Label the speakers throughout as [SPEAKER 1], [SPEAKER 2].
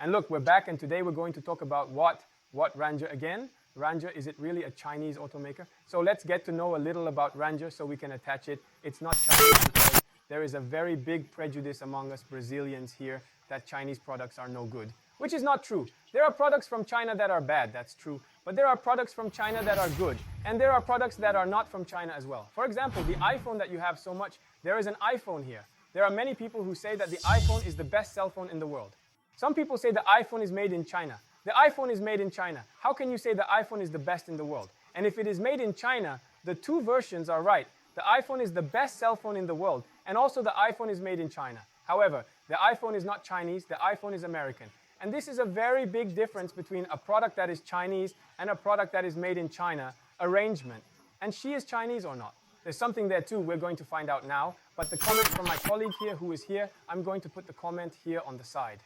[SPEAKER 1] And look, we're back, and today we're going to talk about what Ranger again. Ranger, is it really a Chinese automaker? So let's get to know a little about Ranger so we can attach it. It's not Chinese because there is a very big prejudice among us Brazilians here that Chinese products are no good, which is not true. There are products from China that are bad, that's true. But there are products from China that are good. And there are products that are not from China as well. For example, the iPhone that you have so much, there is an iPhone here. There are many people who say that the iPhone is the best cell phone in the world. Some people say the iPhone is made in China. The iPhone is made in China. How can you say the iPhone is the best in the world? And if it is made in China, the two versions are right. The iPhone is the best cell phone in the world, and also the iPhone is made in China. However, the iPhone is not Chinese, the iPhone is American. And this is a very big difference between a product that is Chinese and a product that is made in China arrangement. And she is Chinese or not? There's something there too we're going to find out now. But the comment from my colleague here who is here, I'm going to put the comment here on the side.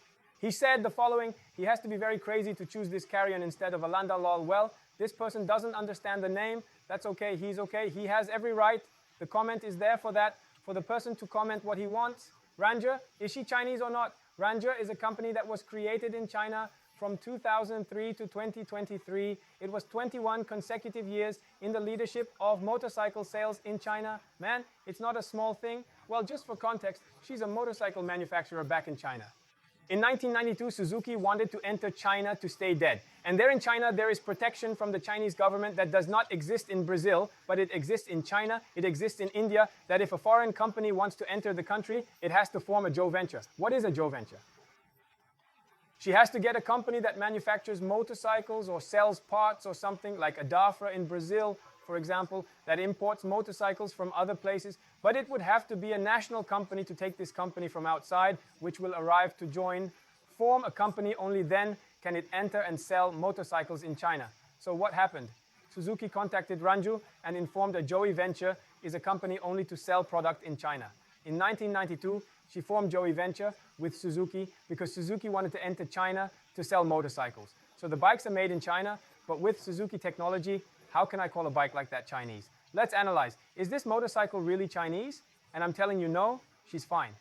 [SPEAKER 1] He said the following: he has to be very crazy to choose this carrion instead of a Landa lol. Well, this person doesn't understand the name. That's okay, he's okay. He has every right. The comment is there for that, for the person to comment what he wants. Ranger, is she Chinese or not? Ranger is a company that was created in China from 2003 to 2023. It was 21 consecutive years in the leadership of motorcycle sales in China. Man, it's not a small thing. Well, just for context, she's a motorcycle manufacturer back in China. In 1992, Suzuki wanted to enter China to stay dead. And there in China, there is protection from the Chinese government that does not exist in Brazil, but it exists in China, it exists in India, that if a foreign company wants to enter the country, it has to form a joint venture. What is a joint venture? She has to get a company that manufactures motorcycles or sells parts or something like a Dafra in Brazil, for example, that imports motorcycles from other places. But it would have to be a national company to take this company from outside, which will arrive to form a company. Only then can it enter and sell motorcycles in China. So what happened? Suzuki contacted Ranju and informed that Joey Venture is a company only to sell product in China. In 1992, she formed Joey Venture with Suzuki because Suzuki wanted to enter China to sell motorcycles. So the bikes are made in China, but with Suzuki technology, how can I call a bike like that Chinese? Let's analyze. Is this motorcycle really Chinese? And I'm telling you no, she's fine.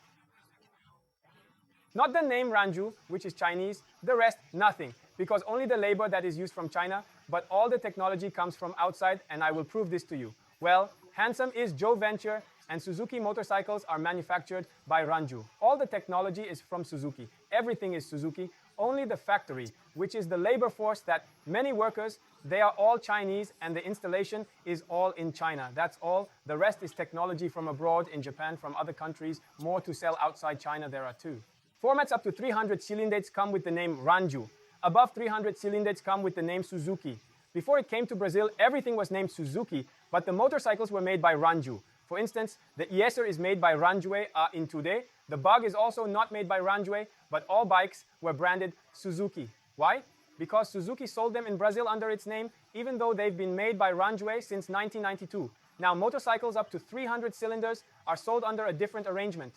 [SPEAKER 1] Not the name Ranju, which is Chinese, the rest, nothing. Because only the labor that is used from China, but all the technology comes from outside, and I will prove this to you. Well, Handsome is Joe Venture, and Suzuki motorcycles are manufactured by Ranju. All the technology is from Suzuki. Everything is Suzuki. Only the factory, which is the labor force that many workers, they are all Chinese, and the installation is all in China. That's all. The rest is technology from abroad, in Japan, from other countries. More to sell outside China there are too. Formats up to 300 cylinders come with the name Ranju. Above 300 cylinders come with the name Suzuki. Before it came to Brazil, everything was named Suzuki, but the motorcycles were made by Ranju. For instance, the Ieser is made by Haojue in today. The Bug is also not made by Haojue, but all bikes were branded Suzuki. Why? Because Suzuki sold them in Brazil under its name, even though they've been made by Haojue since 1992. Now, motorcycles up to 300 cylinders are sold under a different arrangement.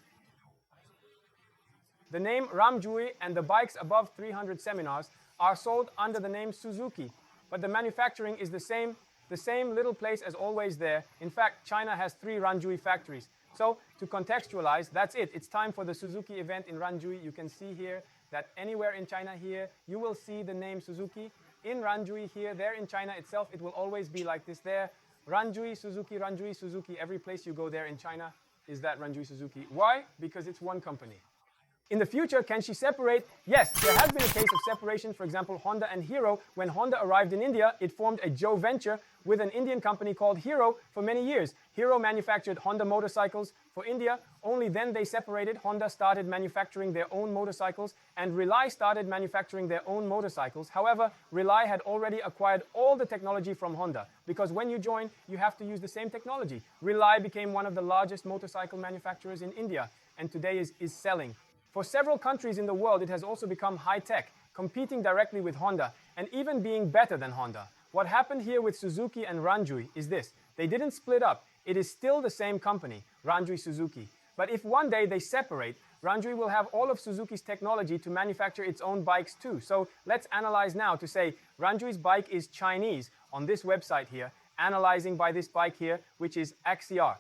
[SPEAKER 1] The name Haojue and the bikes above 300 seminars are sold under the name Suzuki, but the manufacturing is the same little place as always there. In fact, China has 3 Haojue factories. So, to contextualize, that's it. It's time for the Suzuki event in Haojue. You can see here that anywhere in China here, you will see the name Suzuki. In Haojue here, there in China itself, it will always be like this there. Haojue, Suzuki. Every place you go there in China is that Haojue, Suzuki. Why? Because it's one company. In the future, can she separate? Yes, there has been a case of separation. For example, Honda and Hero. When Honda arrived in India, it formed a Joe Venture with an Indian company called Hero for many years. Hero manufactured Honda motorcycles for India. Only then they separated. Honda started manufacturing their own motorcycles, and Rely started manufacturing their own motorcycles. However, Rely had already acquired all the technology from Honda, because when you join, you have to use the same technology. Rely became one of the largest motorcycle manufacturers in India, and today is selling. For several countries in the world, it has also become high-tech, competing directly with Honda, and even being better than Honda. What happened here with Suzuki and Haojue is this. They didn't split up. It is still the same company, Haojue Suzuki. But if one day they separate, Haojue will have all of Suzuki's technology to manufacture its own bikes too. So let's analyze now to say Haojue's bike is Chinese on this website here, analyzing by this bike here, which is Axiar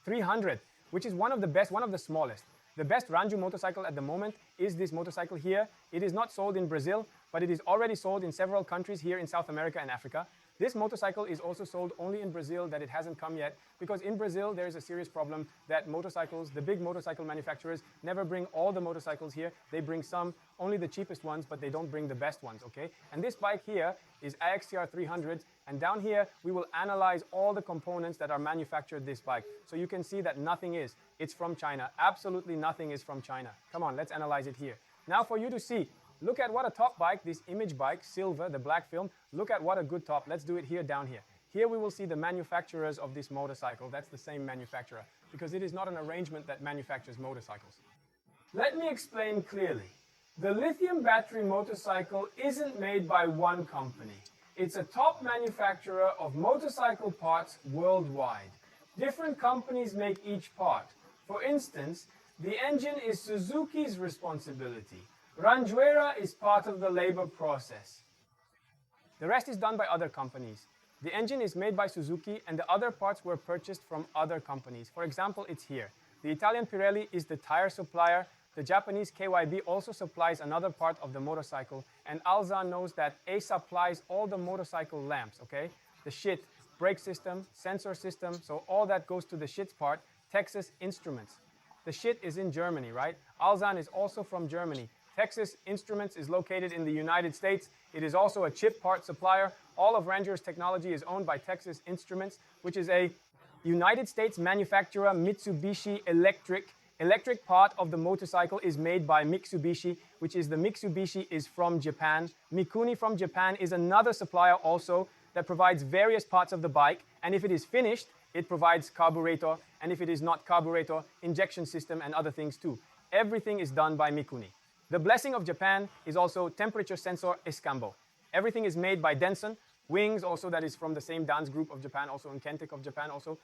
[SPEAKER 1] 300, which is one of the best, one of the smallest. The best Ranju motorcycle at the moment is this motorcycle here. It is not sold in Brazil, but it is already sold in several countries here in South America and Africa. This motorcycle is also sold only in Brazil, that it hasn't come yet, because in Brazil there is a serious problem that motorcycles, the big motorcycle manufacturers, never bring all the motorcycles here. They bring some, only the cheapest ones, but they don't bring the best ones, okay? And this bike here is AXTR 300, and down here we will analyze all the components that are manufactured this bike. So you can see that nothing is. It's from China. Absolutely nothing is from China. Come on, let's analyze it here. Now for you to see, look at what a top bike, this image bike, silver, the black film. Look at what a good top. Let's do it here, down here. Here we will see the manufacturers of this motorcycle. That's the same manufacturer, because it is not an arrangement that manufactures motorcycles. Let me explain clearly. The lithium battery motorcycle isn't made by one company. It's a top manufacturer of motorcycle parts worldwide. Different companies make each part. For instance, the engine is Suzuki's responsibility. Ranjuera is part of the labor process. The rest is done by other companies. The engine is made by Suzuki and the other parts were purchased from other companies. For example, it's here. The Italian Pirelli is the tire supplier. The Japanese KYB also supplies another part of the motorcycle. And Alza knows that A supplies all the motorcycle lamps, okay? The shit, brake system, sensor system, so all that goes to the shit part. Texas Instruments. The shit is in Germany, right? Alzan is also from Germany. Texas Instruments is located in the United States. It is also a chip part supplier. All of Ranger's technology is owned by Texas Instruments, which is a United States manufacturer. Mitsubishi electric part of the motorcycle is made by Mitsubishi, which is the Mitsubishi is from Japan. Mikuni from Japan is another supplier also that provides various parts of the bike. And if it is finished, it provides carburetor. And if it is not carburetor, injection system and other things too. Everything is done by Mikuni. The blessing of Japan is also temperature sensor Escambo. Everything is made by Denson. Wings also, that is from the same dance group of Japan, also in Kentek of Japan also.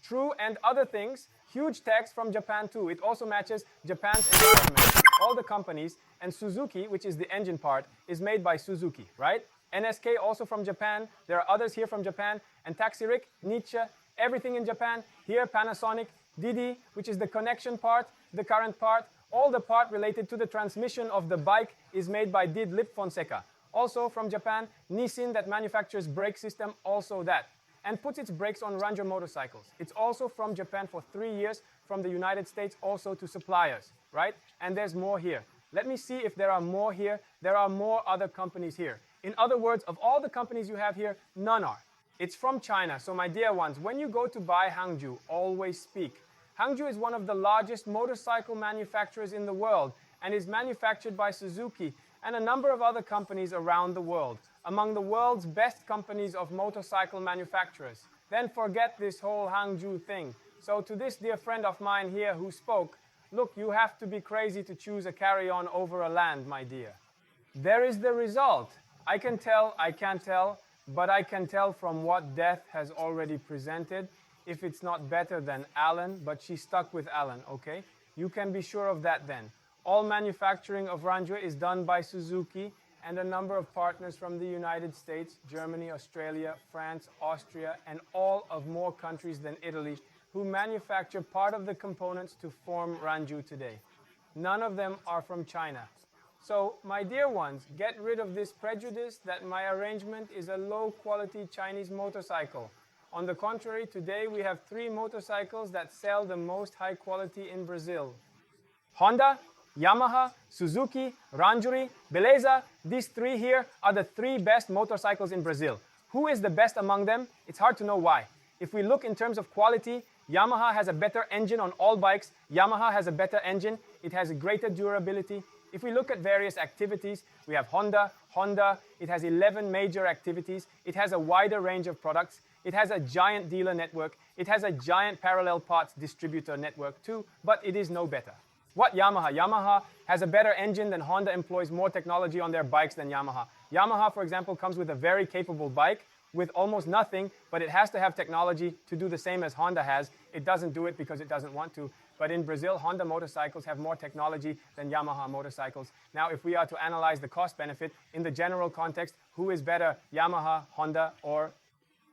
[SPEAKER 1] True and other things, huge text from Japan too. It also matches Japan's environment. All the companies, and Suzuki, which is the engine part, is made by Suzuki, right? NSK also from Japan. There are others here from Japan. And Taxirik, Nietzsche, everything in Japan. Here Panasonic, Didi, which is the connection part, the current part. All the part related to the transmission of the bike is made by Did Lip Fonseca. Also from Japan, Nissin that manufactures brake system, also that. And puts its brakes on Ranger motorcycles. It's also from Japan for 3 years, from the United States also to suppliers, right? And there's more here. Let me see if there are more here. There are more other companies here. In other words, of all the companies you have here, none are. It's from China. So my dear ones, when you go to buy Haojue, always speak. Haojue is one of the largest motorcycle manufacturers in the world and is manufactured by Suzuki and a number of other companies around the world, among the world's best companies of motorcycle manufacturers. Then forget this whole Haojue thing. So to this dear friend of mine here who spoke, look, you have to be crazy to choose a carry-on over a land, my dear. There is the result. I can tell, I can't tell, but I can tell from what Death has already presented if it's not better than Alan, but she stuck with Alan, okay? You can be sure of that then. All manufacturing of Ranger is done by Suzuki and a number of partners from the United States, Germany, Australia, France, Austria, and all of more countries than Italy who manufacture part of the components to form Ranju today. None of them are from China. So, my dear ones, get rid of this prejudice that my arrangement is a low-quality Chinese motorcycle. On the contrary, today we have 3 motorcycles that sell the most high quality in Brazil. Honda, Yamaha, Suzuki, Ranjuri, Beleza, these 3 here are the 3 best motorcycles in Brazil. Who is the best among them? It's hard to know why. If we look in terms of quality, Yamaha has a better engine on all bikes. Yamaha has a better engine. It has a greater durability. If we look at various activities, we have Honda. It has 11 major activities. It has a wider range of products. It has a giant dealer network. It has a giant parallel parts distributor network too, but it is no better. What Yamaha? Yamaha has a better engine than Honda, employs more technology on their bikes than Yamaha. Yamaha, for example, comes with a very capable bike with almost nothing, but it has to have technology to do the same as Honda has. It doesn't do it because it doesn't want to. But in Brazil, Honda motorcycles have more technology than Yamaha motorcycles. Now, if we are to analyze the cost benefit in the general context, who is better, Yamaha, Honda, or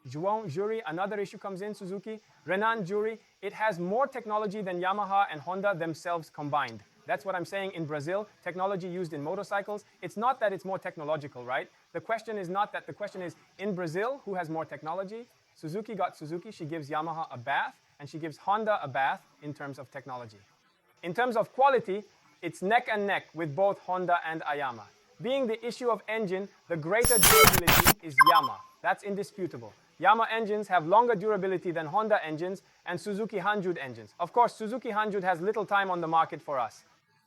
[SPEAKER 1] Zhuang Juri, another issue comes in, Suzuki. Renan Juri, it has more technology than Yamaha and Honda themselves combined. That's what I'm saying in Brazil, technology used in motorcycles. It's not that it's more technological, right? The question is not that. The question is, in Brazil, who has more technology? Suzuki got Suzuki. She gives Yamaha a bath, and she gives Honda a bath in terms of technology. In terms of quality, it's neck and neck with both Honda and Ayama. Being the issue of engine, the greater durability is Yamaha. That's indisputable. Yamaha engines have longer durability than Honda engines and Suzuki Haojue engines. Of course, Suzuki Haojue has little time on the market for us.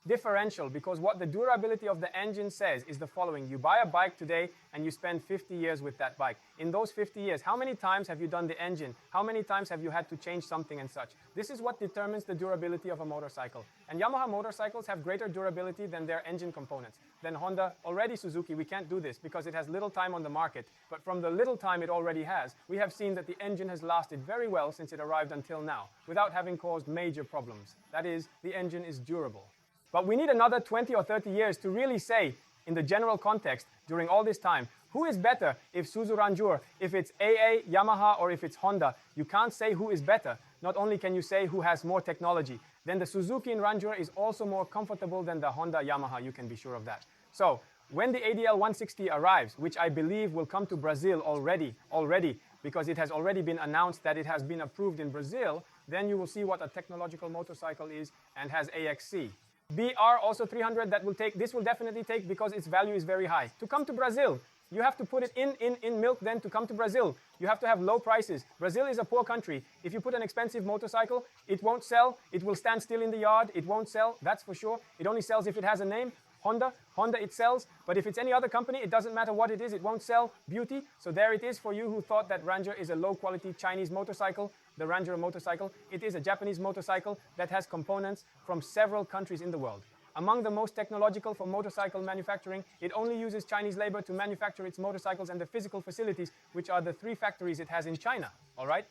[SPEAKER 1] Differential, because what the durability of the engine says is the following. You buy a bike today and you spend 50 years with that bike. In those 50 years, how many times have you done the engine? How many times have you had to change something and such? This is what determines the durability of a motorcycle. And Yamaha motorcycles have greater durability than their engine components. Then Honda, already Suzuki, we can't do this because it has little time on the market. But from the little time it already has, we have seen that the engine has lasted very well since it arrived until now, without having caused major problems. That is, the engine is durable. But we need another 20 or 30 years to really say, in the general context, during all this time, who is better if Suzu Ranger, if it's AA, Yamaha, or if it's Honda? You can't say who is better. Not only can you say who has more technology, then the Suzuki in Ranger is also more comfortable than the Honda Yamaha, you can be sure of that. So, when the ADL 160 arrives, which I believe will come to Brazil already, because it has already been announced that it has been approved in Brazil, then you will see what a technological motorcycle is and has AXC. BR also 300, this will definitely take because its value is very high. To come to Brazil, you have to put it in milk then to come to Brazil. You have to have low prices. Brazil is a poor country. If you put an expensive motorcycle, it won't sell. It will stand still in the yard. It won't sell, that's for sure. It only sells if it has a name. Honda it sells, but if it's any other company, it doesn't matter what it is, it won't sell. Beauty. So there it is for you who thought that Ranger is a low-quality Chinese motorcycle, the Ranger motorcycle. It is a Japanese motorcycle that has components from several countries in the world. Among the most technological for motorcycle manufacturing, it only uses Chinese labor to manufacture its motorcycles and the physical facilities, which are the 3 factories it has in China, all right?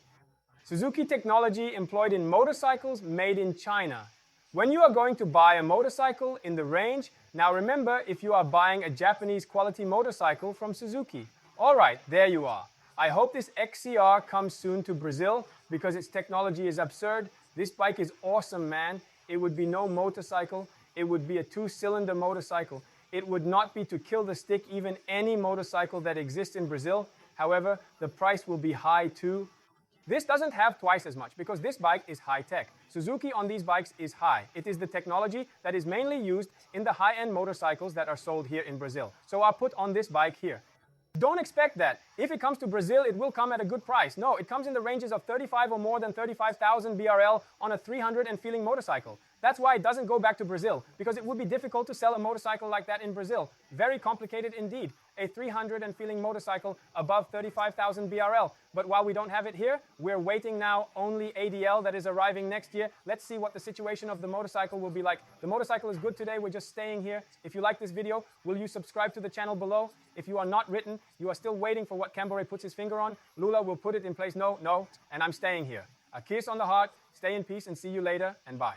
[SPEAKER 1] Suzuki technology employed in motorcycles made in China. When you are going to buy a motorcycle in the range, now remember, if you are buying a Japanese quality motorcycle from Suzuki. All right, there you are. I hope this XCR comes soon to Brazil because its technology is absurd. This bike is awesome, man. It would be no motorcycle. It would be a 2-cylinder motorcycle. It would not be to kill the stick even any motorcycle that exists in Brazil. However, the price will be high too. This doesn't have twice as much because this bike is high-tech. Suzuki on these bikes is high. It is the technology that is mainly used in the high-end motorcycles that are sold here in Brazil. So I'll put on this bike here. Don't expect that. If it comes to Brazil, it will come at a good price. No, it comes in the ranges of 35 or more than 35,000 BRL on a 300 and feeling motorcycle. That's why it doesn't go back to Brazil, because it would be difficult to sell a motorcycle like that in Brazil. Very complicated indeed. A 300 and feeling motorcycle above 35,000 BRL. But while we don't have it here, we're waiting now only ADL that is arriving next year. Let's see what the situation of the motorcycle will be like. The motorcycle is good today. We're just staying here. If you like this video, will you subscribe to the channel below? If you are not written, you are still waiting for what Cambore puts his finger on. Lula will put it in place. No, and I'm staying here. A kiss on the heart. Stay in peace and see you later, and bye.